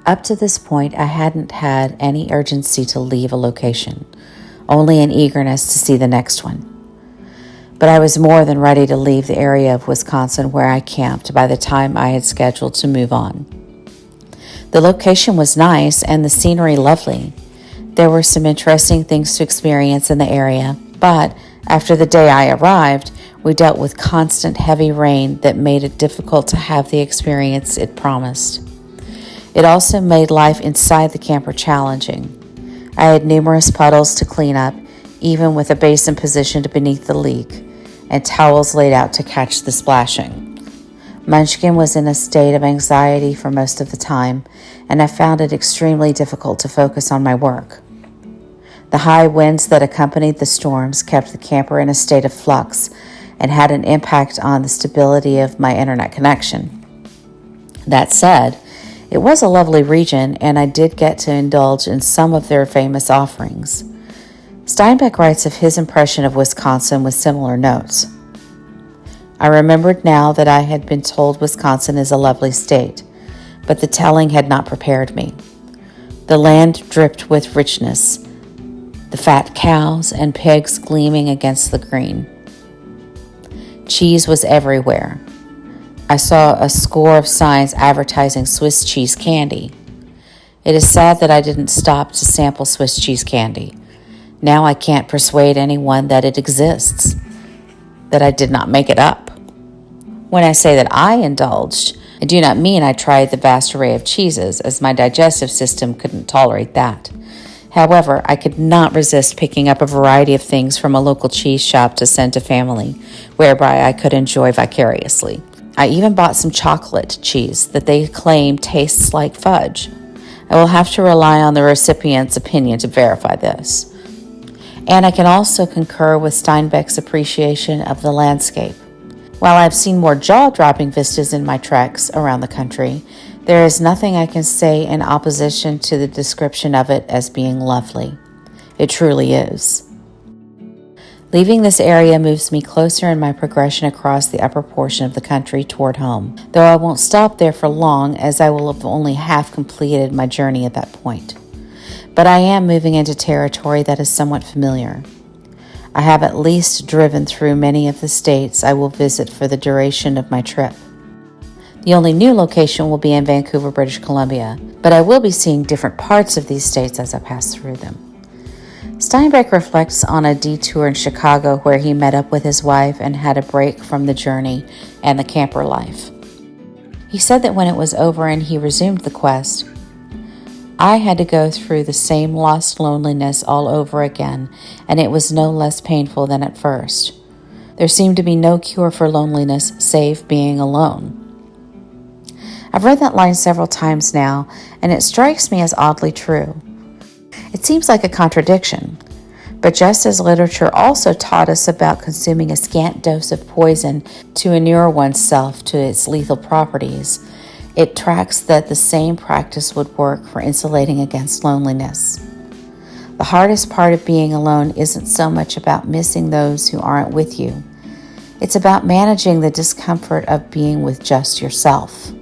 Up to this point, I hadn't had any urgency to leave a location, only an eagerness to see the next one. But I was more than ready to leave the area of Wisconsin where I camped by the time I had scheduled to move on. The location was nice and the scenery lovely. There were some interesting things to experience in the area, but after the day I arrived, we dealt with constant heavy rain that made it difficult to have the experience it promised. It also made life inside the camper challenging. I had numerous puddles to clean up, even with a basin positioned beneath the leak, and towels laid out to catch the splashing. Munchkin was in a state of anxiety for most of the time, and I found it extremely difficult to focus on my work. The high winds that accompanied the storms kept the camper in a state of flux and had an impact on the stability of my internet connection. That said, it was a lovely region, and I did get to indulge in some of their famous offerings. Steinbeck writes of his impression of Wisconsin with similar notes. I remembered now that I had been told Wisconsin is a lovely state, but the telling had not prepared me. The land dripped with richness, the fat cows and pigs gleaming against the green. Cheese was everywhere. I saw a score of signs advertising Swiss cheese candy. It is sad that I didn't stop to sample Swiss cheese candy. Now I can't persuade anyone that it exists, that I did not make it up. When I say that I indulged, I do not mean I tried the vast array of cheeses, as my digestive system couldn't tolerate that. However, I could not resist picking up a variety of things from a local cheese shop to send to family, whereby I could enjoy vicariously. I even bought some chocolate cheese that they claim tastes like fudge. I will have to rely on the recipient's opinion to verify this. And I can also concur with Steinbeck's appreciation of the landscape. While I've seen more jaw-dropping vistas in my treks around the country, there is nothing I can say in opposition to the description of it as being lovely. It truly is. Leaving this area moves me closer in my progression across the upper portion of the country toward home, though I won't stop there for long, as I will have only half completed my journey at that point. But I am moving into territory that is somewhat familiar. I have at least driven through many of the states I will visit for the duration of my trip. The only new location will be in Vancouver, British Columbia, but I will be seeing different parts of these states as I pass through them. Steinbeck reflects on a detour in Chicago where he met up with his wife and had a break from the journey and the camper life. He said that when it was over and he resumed the quest, I had to go through the same lost loneliness all over again, and it was no less painful than at first. There seemed to be no cure for loneliness save being alone. I've read that line several times now, and it strikes me as oddly true. It seems like a contradiction, but just as literature also taught us about consuming a scant dose of poison to inure oneself to its lethal properties, it tracks that the same practice would work for insulating against loneliness. The hardest part of being alone isn't so much about missing those who aren't with you. It's about managing the discomfort of being with just yourself.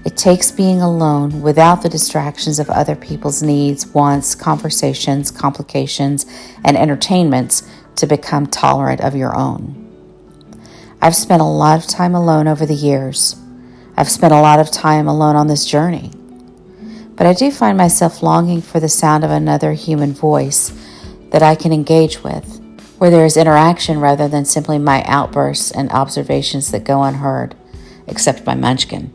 It takes being alone without the distractions of other people's needs, wants, conversations, complications, and entertainments to become tolerant of your own. I've spent a lot of time alone over the years. I've spent a lot of time alone on this journey. But I do find myself longing for the sound of another human voice that I can engage with, where there is interaction rather than simply my outbursts and observations that go unheard, except by Munchkin.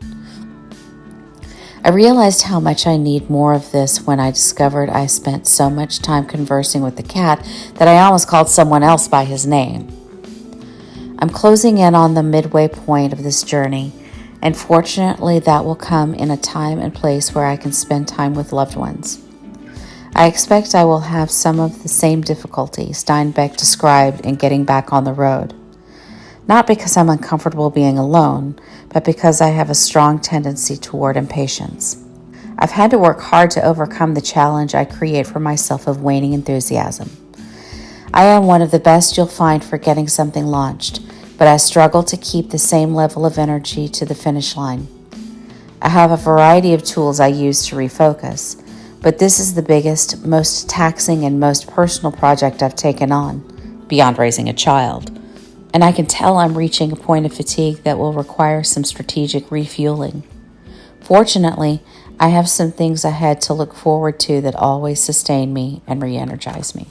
I realized how much I need more of this when I discovered I spent so much time conversing with the cat that I almost called someone else by his name. I'm closing in on the midway point of this journey, and fortunately that will come in a time and place where I can spend time with loved ones. I expect I will have some of the same difficulty Steinbeck described in getting back on the road. Not because I'm uncomfortable being alone, but because I have a strong tendency toward impatience. I've had to work hard to overcome the challenge I create for myself of waning enthusiasm. I am one of the best you'll find for getting something launched, but I struggle to keep the same level of energy to the finish line. I have a variety of tools I use to refocus, but this is the biggest, most taxing, and most personal project I've taken on, beyond raising a child. And I can tell I'm reaching a point of fatigue that will require some strategic refueling. Fortunately, I have some things ahead to look forward to that always sustain me and re-energize me.